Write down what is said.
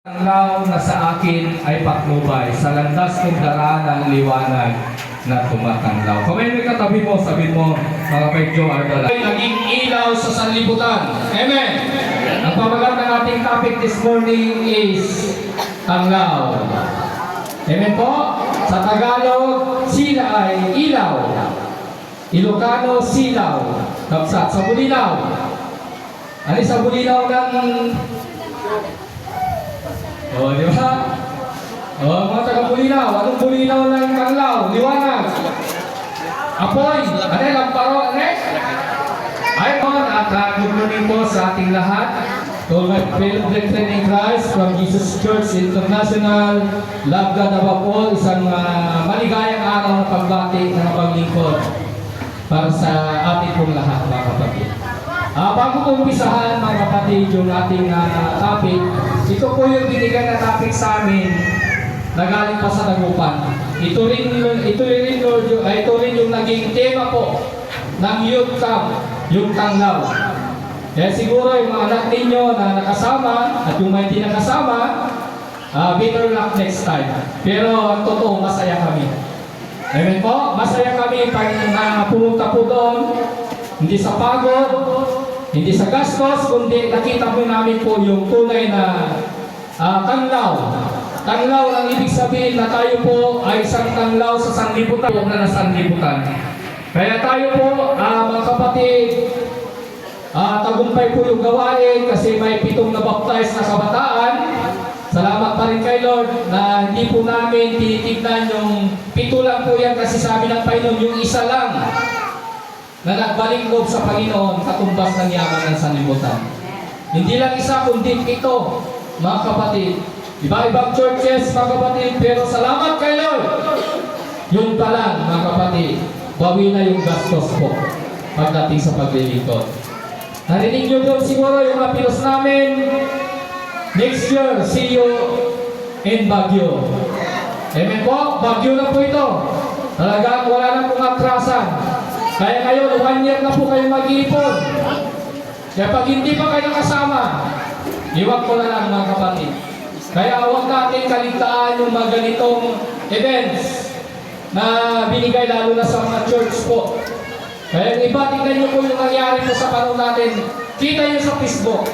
Ang law na sa akin ay patnubay, sa landas kong daraan ang liwanag na tumatanglaw. Kung may katabi mo, sabi mo, mga Pedro Ardala. Naging ilaw sa sanlibutan. Amen! Ang pamagat ng ating topic this morning is tanglaw. Amen po? Sa Tagalog, sila ay ilaw. Ilocano, silaw. Kapsat, sa bulinaw. Ano sa bulinaw ng... di ba? Mga taga-bulinaw. Anong bulinaw ng tanglaw? Liwanag. Apoy. Ano yung lamparo? Ano? Ayun, at good morning po sa ating lahat. To my fellow brethren in Christ from Jesus Church International, Love God above all, isang maligayang araw na pagbati na paglingkod para sa ating pong lahat, mga kapatid. Bago ko umpisahan, mga kapatid, yung ating topic, ito po yung binigay na topic sa amin na galing pa sa Dagupan. Ito rin yung naging tema po ng youth camp, yung tanglaw. Kaya siguro yung mga anak ninyo na nakasama at yung may hindi nakasama, better luck next time. Pero ang totoo, masaya kami. Amen po? Masaya kami pag pumunta po doon, hindi sa pagod, hindi sa gastos, kundi nakita po namin po yung tunay na tanglaw. Tanglaw ang ibig sabihin na tayo po ay isang tanglaw sa sanlibutan, huwag na sanlibutan. Kaya tayo po, mga kapatid, tagumpay po yung gawain kasi may 7 na baptize na kabataan. Salamat pa rin kay Lord na hindi po namin tinitignan yung 7 lang po yan kasi sabi ng Panginoon yung isa lang na nagbalik loob sa Panginoon katumbas ng yaman ng sanlibutan. Hindi lang isa kundi 7, mga kapatid. Iba-ibang churches, mga kapatid, pero salamat kay Lord. Yung pa lang, mga kapatid, bawi na yung gastos po pagdating sa paglilingkod. Narinig nyo doon siguro yung apilos namin. Next year, see you in Baguio. Amen po? Baguio na po ito. Talagang wala na pong atrasan. Kaya ngayon, 1 year na po kayo mag-iipon. Kaya pag hindi pa kayo nakasama, iwag ko na lang, mga kapatid. Kaya huwag natin kaligtaan yung mga ganitong events na binigay lalo na sa mga church po. Kaya yung iba, tingnan nyo po yung nangyari po sa panahon natin. Kita nyo sa Facebook.